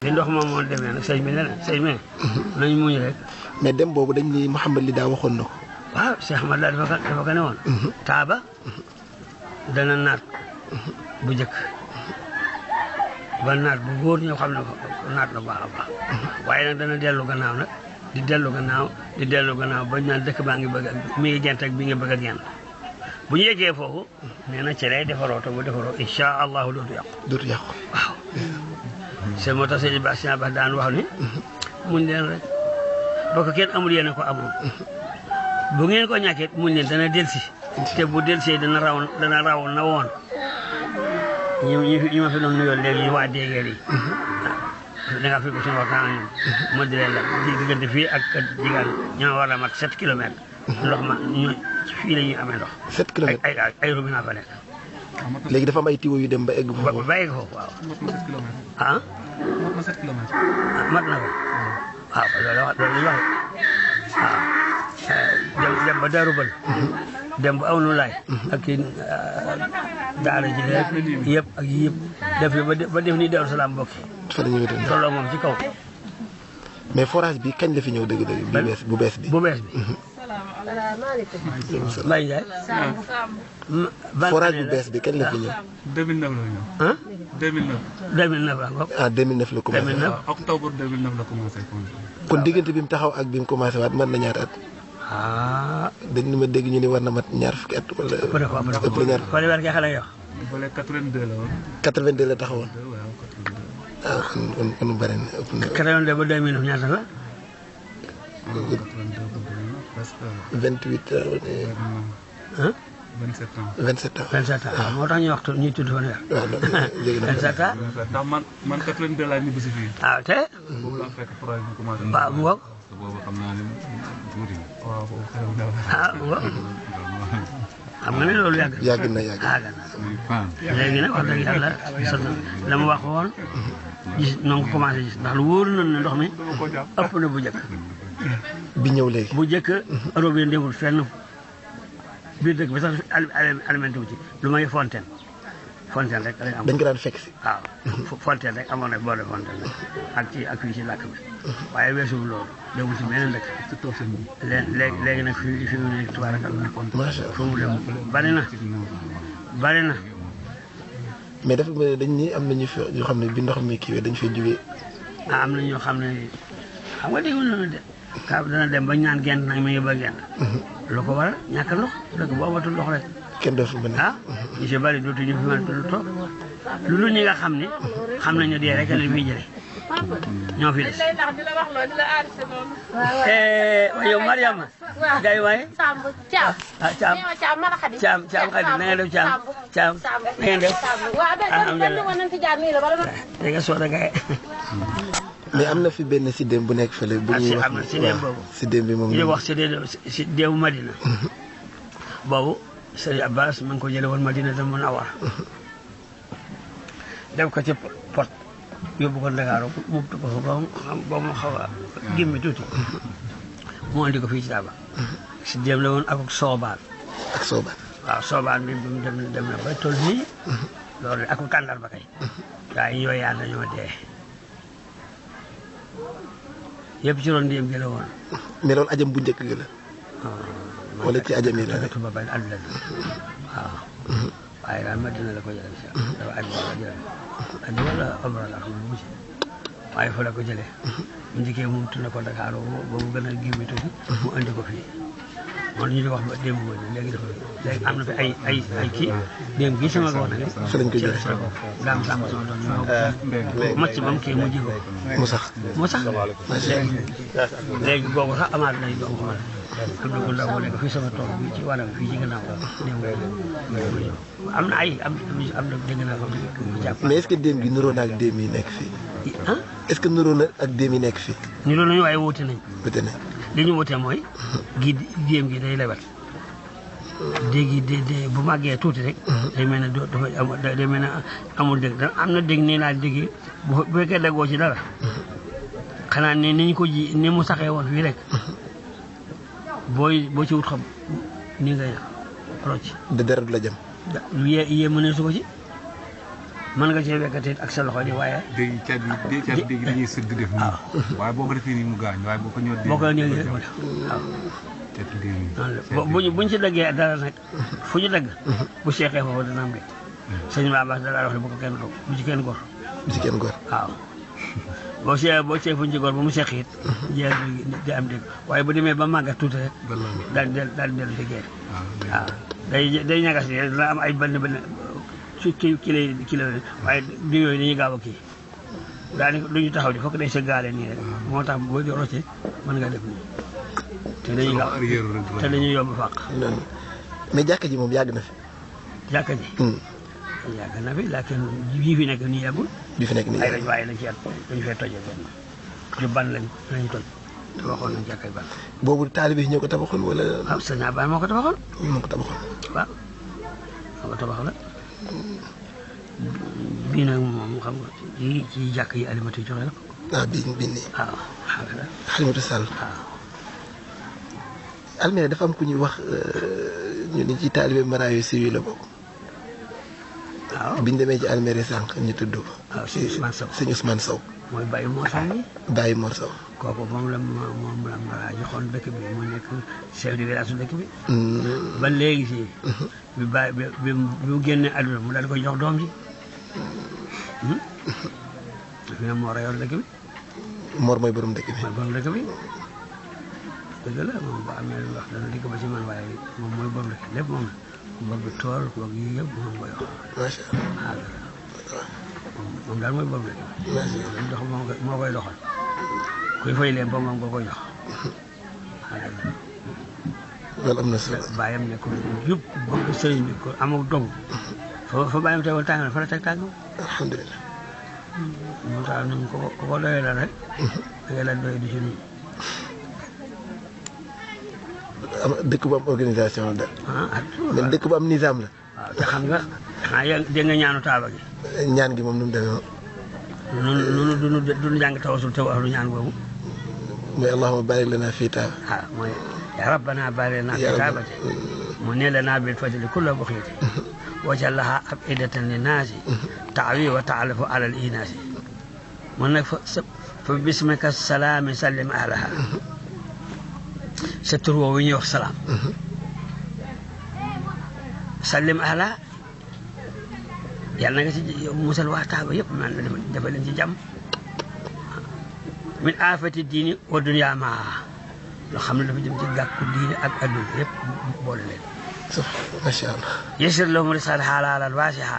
fi ndox moom moo demee nag sëñ bi ne sëñ bi nañ muñ rek. mais dem boobu dañ ni Mouhamed li daa waxoon na ko. waaw Cheikh Ahmad daal dafa ko ne woon. taaba dana naat bu njëkk ba naat bu góor ñoo xam ne naat na baax a baax waaye nag dana dellu gannaaw nag di dellu gannaaw ba ñu naan dëkk baa ngi bëgg mi ngi gent ak bi ngi bëgg a gent bu ñu yeggee foofu nee na ci lay defaroo te bu defaroo incha allahu dootu yàqu. waaw. c'est moo tax sëñ Ba daan wax ni muñ leen rek boo ko kenn amul yéen a ko amoon bu ngeen ko ñàkkee muñ leen dana delsi te bu delsee dana raw na woon ñi ma fi doon nuyoo léegi ñu waa déegeel yi da nga fi ko suñu waxtaan ak ñoom ma di leen la diggante fii ak jigaan ñoo war a mat 7 kilomètres ndox ma ñu fii la ñuy amee ndox 7 kilomètres ay robinet fa nekk léegi dafa am ay tiwo yu dem ba egg foofu ba egg foofu waaw ah mat na 7 kilomètres mat na ko waaw loolu wax waaw dem ba Darou Bal dem ba aw nu laay ak kii daara ji yëpp ak yëpp def ba def ni Daaru Salaam bokki tolloo moom ci kaw mais forage bi kañ la fi ñëw dëgg-dëgg bu bees bi Mbaye Ndiaye forage bu bees bi kañ la fi ñëw 2009 la ñëw ah 2009 la ngoog 2009 la commencé octobre 2009 la commencé kon diggante bi mu taxaw ak bi mu commencé waat mën na ñaata at dañ ni ma dégg ñu ni war na mat ñaar fukki at wala ëpp na ñaar fa weer kee xale yox fële 82 la woon 82 la taxawoon kon bëri na ëpp na 82 ba 2009 ñaata la 28 ah 27 ans 27 ans 27 ans moo tax ñuy waxtu ñuy tudd fan weer 27 ans ndax man 82 laa ñibbi si fii waaw te boobu laa fekk projet bi commencé waaw mu ngoog boobu xam naa ne tuuti waaw boobu xew na mu ngoog xam nga ne loolu yàgg na léegi nag wax dëgg yàlla la mu wax woon gis noonu ko commencé gis ndax lu wóor na ne ndox mi ëpp na bu njëkk bi ñëw léegi bu njëkk robinet demul fenn biir dëkk bi sax alimenté wu ci lu may fontaine rek lay am dañ ko daan fekk si waaw fontaine rek amoon na boole fontaine rek ak fii ci làkk bi waaye weesuwul loolu demul ci beneen dëkk léegi nag fi mu ne tubaarakalla fu mu dem bari na mais dafa mel dañ ni am nañu fi yoo xam ne bi ndox mi kiiwee dañ fay jógee am na ñoo xam ne xam nga déglu na de ka dana dem ba ñaan gent nag mi ngi ba gent lu ko waral ñàkk ndox dëkk bu amatul ndox rek kenn dootu mën ñu si bari dootuñu fi mën a toog lu dul ñi nga xam ne xam nañu dee rek ne fii jële ñoo fi des yow Mariama gay waaye Caam xadi na nga def Caam na ngeen def alhamdulilah nga sooda gaye mais am na fi benn siddéem bu nekk fële bu ñuy wax siddéem bi moom ñu wax siddéemu Madina boobu Sëriñ Abbas ma ngi ko jële woon Madina te mën a war def ko ci pot yóbbu ko Ndakaaru mu ko fa ba mu xaw a gémmi tuuti mu andi ko fii ci Taaba siddéem la woon ak soobaan waaw soobaan bi mu dem na ba toll nii loolu ak tàndar ba kay waaye yooyu yàlla ñoo dee yëpp ci ron ndéem gi la woon mais loolu ajam bu njëkk gi la wala ci ajam yi la rek ba bañ àdduna waaw waaye daal Madina la ko jëlee si dafa aj la jëlee aji wala omra la xam ne bu ci waaye fa la ko jëlee mu njëkkee mu tudd ko Dakar ba mu gën a gémmi tuuti mu andi ko fii moom ñu di wax ba démb mooy léegi dafa léegi am na fi ay kii démb gii sama gox nag fa lañ ko jëlee gaam sàmm sama doon ñu macc ba mu kii mu ji ko mu sax léegi googu sax amaat nañ doom xamal am na ko ndaw bu nekk fii sama tool bi ci wàllam fii ci gannaaw am na am na dégg naa ko jàpp mais est-ce que déem gi nuroo na ak déem yi nekk fii est-ce que nuroo na ak déem yi nekk fii nuroo nañu waaye wuute nañ li ñu wutee mooy gi déem gi day lewet dégg bu màggee tuuti rek day mel ne day mel ne amul dégg am na dégg nii naa dégg bu fekkee déggoo ci dara xanaa ne ni ñu ko ji ni mu saxee woon fii rek boo ci wut xam ni ngay rocc de dara du la jëm yee mënee su ko ci mën nga cee wekkati ak sa loxo di waaye. dégg cat bi dañuy sëgg def nii. waaye boo ko defee nii mu gaañ waaye boo ko ñëw. boo ko ñëw rek waaw. cat bi nii. buñ ci daggee dara nag fu ñu dagg. bu seexee foofu dana am de. sëñ Ba da wax ne bu ko kenn gor bu ci kenn gor. bu ci kenn gor. waaw boo see fuñ ci gor ba mu seex it. jeex di am dégg waaye bu demee ba màggat tuuti rek. daal di dellu déggee. waaw day ñagas ni dana am ay benn su kilo waaye du yooyu dañuy gaaw a kii daanaka du ñu taxaw di fokk day sëggaale nii rek moo tax boo di rocce mën nga def nii te dañuy gaaw te dañuy yomb fàq. mais jàkka ji moom yàgg na fi. jàkka ji. yàgg na fi laakin bii fi nekk nii yàggul. bii fi nekk nii ay waaye lañ ci dañu fay tojee benn ñu ban lañ toj te waxoon nañ jàkkay ban. boobu taalibe yi ñoo ko tabaxoon wala. waaw sëñ Abba moo ko tabaxoon. moo ko tabaxoon. waaw moo ko tabaxoon la. bii nag moom xam nga ci jàkk yi alimatu joxe la. bii nii. waaw Halimatu Sall. waaw. Almere dafa am ku ñuy wax ñu ni ci taalibe Marayu Siwi la bokk. waaw biñ demee ci Almere sànq ñu tudd ko. waaw sëñ Ousmane Sow. sëñ Ousmane Sow. mooy Baye Mor Sow mi. Baye Mor Sow. kooku moom la Mara joxoon dëkk bi mu nekk chef de village su dëkk bi. ba léegi si. bi mu génnee àdduna mu daal di koy jox doom ji. fi ne Mor a yor dëkk bi. Mor mooy borom dëkk bi. mooy borom dëkk bi. dëgg la moom bu amee lu wax dana dikk ba ci man waaye moom mooy borom dëkk lépp moom la. borom bi tool boog yii yëpp moom koy wax. macha allah. moom daal mooy borom dëkk bi. macha allah dox moo koy doxal. kuy fay leen ba moom nga koy jox. loolu am na solo. bàyyam ne ko jub bëgg sëriñ bi ko amul dogu. fa bàyyam teewal tàngam fa la teg tàngam. alhamdulilah. moo tax nañ ko doyee la rek. da ngay la doy di ci nii. dëkk bu am organisation la daal. mais dëkk bu am nizaam la. waaw te xam nga dégg nga ñaanu taaba gi. ñaan gi moom nu mu demee woon. nun duñu jàng tawasul te waxlu ñaan boobu. mooy allahumma barik lana fii taaba. waaw mooy ya rabbana barik lana fii taabati mu ne lana bil fadli kulla buxyati wajal laha afidatan linnaasi taawi wa taalafu ala al inaasi mun nag fa bismika salaami sallim ahlaha sa tur woowu ñuy wax salaam sallim ahlaha yàlla na nga ci musal waa taaba yëpp man dafa leen ci jàmm min aafati diini wa dunya maa loo xam ne dafa jëm ci gàkku diine ak adduna yëpp boole leen. macha allah. yasir lahum risqan halaalan waasi'a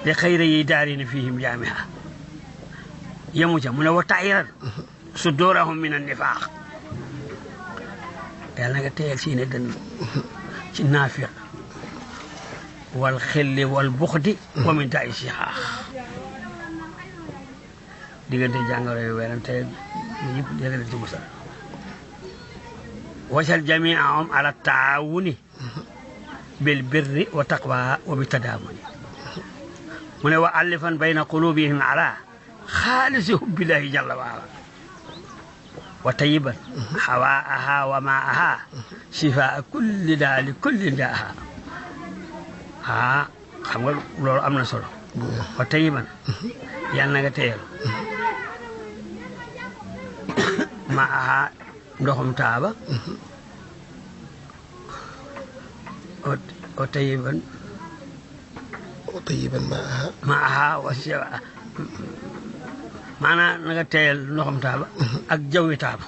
li xayri yi daarina fihim jaami'a yemu ca mu ne wa tahiran sudurahum min an-nifaaq yàlla na nga teyal seeni dënn ci naafiq wal xilli wal buxdi wa min daa'i sixaax diggante jàngoro yu werante yëpp yàlla leen ci musal wasal jamiahum ala taawuni bil birri wa taqwa wa bi tadaamuni mu ne wa allifan bayna qulubihim ala xaalisi hubbillahi jalla wa ala wa tayiban hawaaha wa maaha shifaa kulli daa li kulli daaha xam nga loolu am na solo wa tayiban yàlla na nga teyal maaha ndoxum taaba o tayiban maaha wa maanaam na nga teyal ndoxum taaba ak jawwi taaba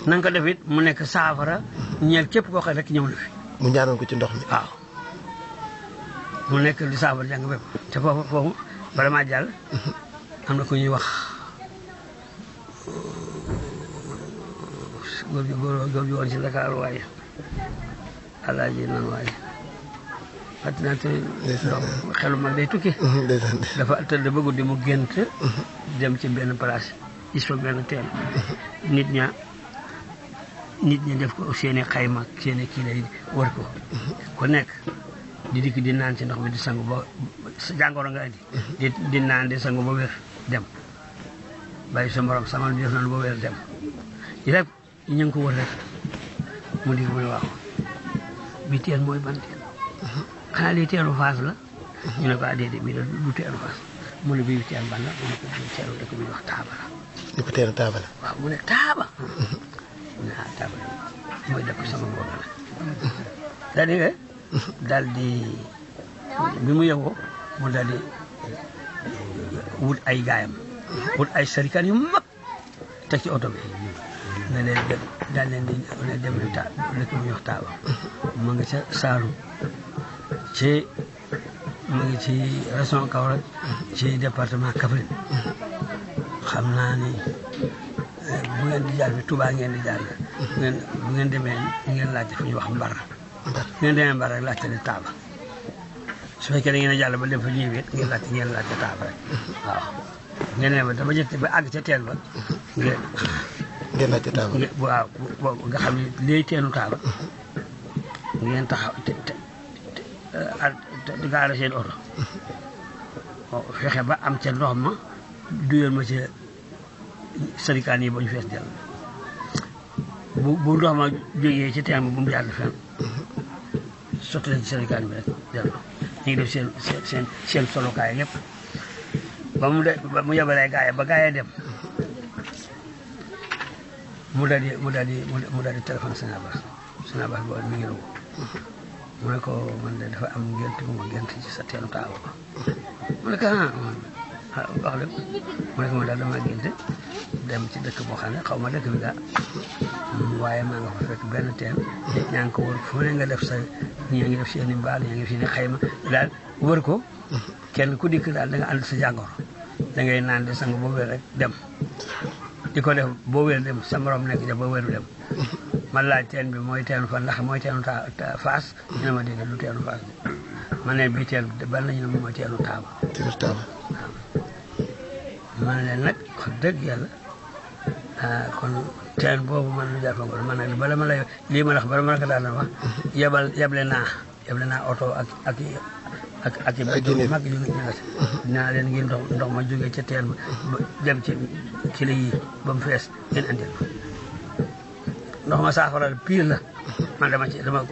na nga ko def it mu nekk saafara ñeel képp koo xam rek ñëw na fi mu ñaanoon ko ci ndox mi. waaw mu nekk di saafara jàng bépp te foofu bala maa jàll am na ku ñuy wax góor gi woon ci Dakar waaye alaaji nan waaye fàtte naa te xelu mag day tukki dafa tëdd ba guddi mu gént dem ci benn place gis fa benn teen nit ñi def ko seeni xayma seeni kii lay wër ko ku nekk di dikk di naan ci ndox mi di sangu ba jàngoro nga indi di naan di sangu ba wér dem bàyyi sa morom sangal di def noonu ba wér dem rek ñu ngi ko wër rek mu di mu ne waaw bi teen mooy ban teen xanaa lii teenu faas la ñu ne ko déedéet bii du teenu faas mu ne bii teen ban la mu ne ko bii teenu dëkk bi ñuy wax Taaba la. ñu ko teenu Taaba la. waaw mu ne Taaba. mu ne ah Taaba la mooy dëkk sama mbokk la. daal di bi mu yëngoo mu daal di wut ay gaayam wut ay sarikaan yu mag teg ci oto bi ne leen dem daal leen di ne dem leen dëkk bu ñuy wax Taaba ma nga ca Saalum ma ngi ci région Kaolack ci département Kaffrine xam naa ni bu ngeen di jaar fi Touba ngeen di jaar bu ngeen demee ngeen laajte fu ñuy wax Mbar ngeen demee Mbar rek laajte ne Taaba su fekkee da ngeen a jàll ba dem fa ñëwee ngeen laajte Taaba rek waaw ngeen ne ma dama jëkk ba àgg ca teen ba ngeen laajte Taaba waaw nga xam ne léegi teenu Taaba ngeen taxaw di gaare seen oto fexe ba am ca ndox ma duyal ma ca sarikaan yi ba ñu fees dell bu ndox ma jógee ci teen bu mu jàll fenn sotti leen ci sarikaan bi rek dell ñu ngi def seen solokaay lépp ba mu yebalee gaaya ba gaaya dem mu daal di téléphone Sénégal boobu mi ngi rugu mu ne ko man de dafa am gént bu ma gént ci sa teenu Taaba ba mu ne ko wax lépp mu ne ko man daal dama gént dem ci dëkk boo xam ne xaw ma dëkk bi gaa waaye maa nga fa fekk benn teen ñaa ngi ko wër fu ne nga def sa ñii ngi def seen i mbaal ñaa ngi fi ne xayma daal wër ko kenn ku dikk daal da nga ànd sa jàngoro da ngay naan de sang boo wér rek dem di ko def boo wér dem sa morom nekk ja boo wéru dem man laaj teen bi mooy teenu fan ndax mooy teenu Faas ñu ne ma déedéet du teenu Faas ma ne bii teen ban la ñu ne mooy teenu Taaba. teenu Taaba. ma ne leen nag wax dëgg yàlla kon teen boobu man lu jaar fa ngoon man nag bala ma la lii ma la wax bala ma la ko daal wax yeble naa oto ak i mag yu dinaa leen ngeen ndox ma jógee ca teen ba dem ci la yi ba mu fees ngeen andil ndox ma saafaral pire la man dama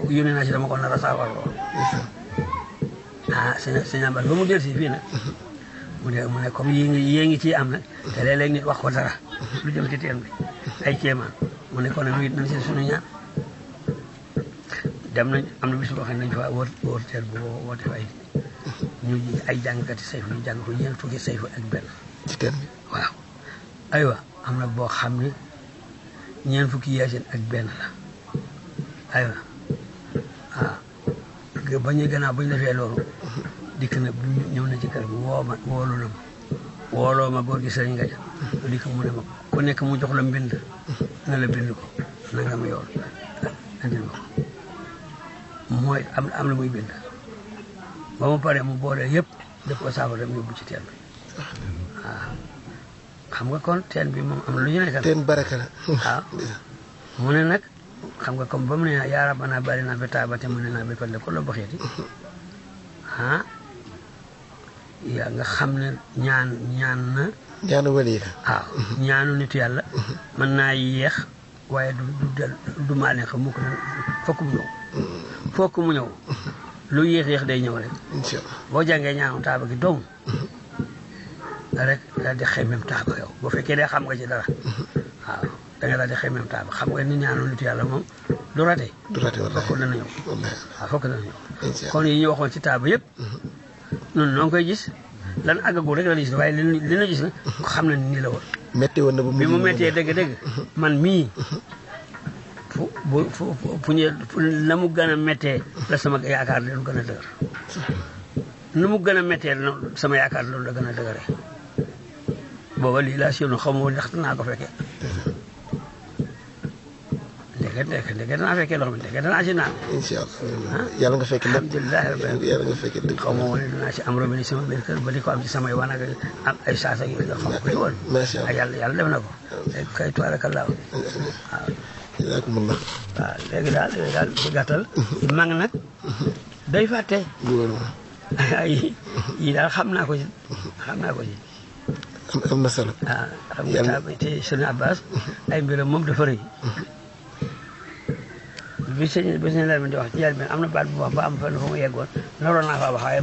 yónnee naa ci dama ko nar a saafaraloo sëñ Ambal ba mu del si fii nag mu ne comme yée ngi ciy am nag te léeg-léeg nit wax ko dara lu jëm ci teen bi ay kéemaan mu ne kon nag nañ si suñu ñaan dem nañ am na bis boo xam ne nañ fa wóor teen bu woote fa ay jàngkati sayfu ñu jàng ko ñeent fukki sayfu ak benn ci teen bi waaw aywa am na boo xam ne ñeent fukki yaasin ak benn la aywa bañu gannaaw bu ñu defee loolu dikk na ñëw na ci kër gi wooloo ma góor gi sëriñ nga ja dikk mu ne ma ku nekk mu jox la mbind na la bind ko na nga ma yoon andil ma ko mooy am la muy bind ba mu paree mu boole yëpp def ko saafara dem yóbbu ci teen bi waaw xam nga kon teen bi moom am na lu ñu nekk teen baraka la waaw mu ne nag xam nga comme ba mu ne yaa rabbana bari naa fi Taaba te mu ne naa bi fadle ko la baxeeti yaa nga xam ne ñaan na ñaanu wali la waaw ñaanu nit yàlla mën naa yéex waaye du maa leen xam mukk na fokk mu ñëw lu yéex day ñëw rek incha allah boo jàngee ñaanu Taaba gi dong rek daal di xëy même Taaba yow boo fekkee dee xam nga ci dara waaw da nga daal di xëy même Taaba xam nga ni ñaanu nit yàlla moom du rate wallaahi fokk dana ñëw waaw fokk dana ñëw kon yi ñu waxoon ci Taaba yëpp noonu noo ngi koy gis lan àggagul rek la gis waaye li ñu gis nag xam na ni la woon. métti woon na bi mu méttee dëgg-dëgg man mii fu na mu gën a méttee la sama yaakaar lu gën a dëgër na mu gën a méttee sama yaakaar loolu la gën a dëgëree booba lii laa séenu xaw ma woon ndax naa ko fekkee ndeke danaa fekkee loo xam ne ndeke danaa ci naan. incha allah yàlla nga fekkee lépp alhamdulilah yàlla nga fekkee lépp xaw ma woon dinaa ci am robinet sama biir kër ba di ko am ci samay wan ak am ay saas ak yooyu xam ko woon. macha allah yàlla def na ko. kay tubaarakallah waaw. jazakumullah. waaw léegi daal ci gàttal. mag nag day fàtte. ay yii daal xam naa ko ci. am na solo. xam nga te sëñ Abbas ay mbiram moom dafa rëy. bi sëñ la di wax ci yàlla bi am na baat bu wax ba am fenn fu mu yeggoon naroon naa fa wax waaye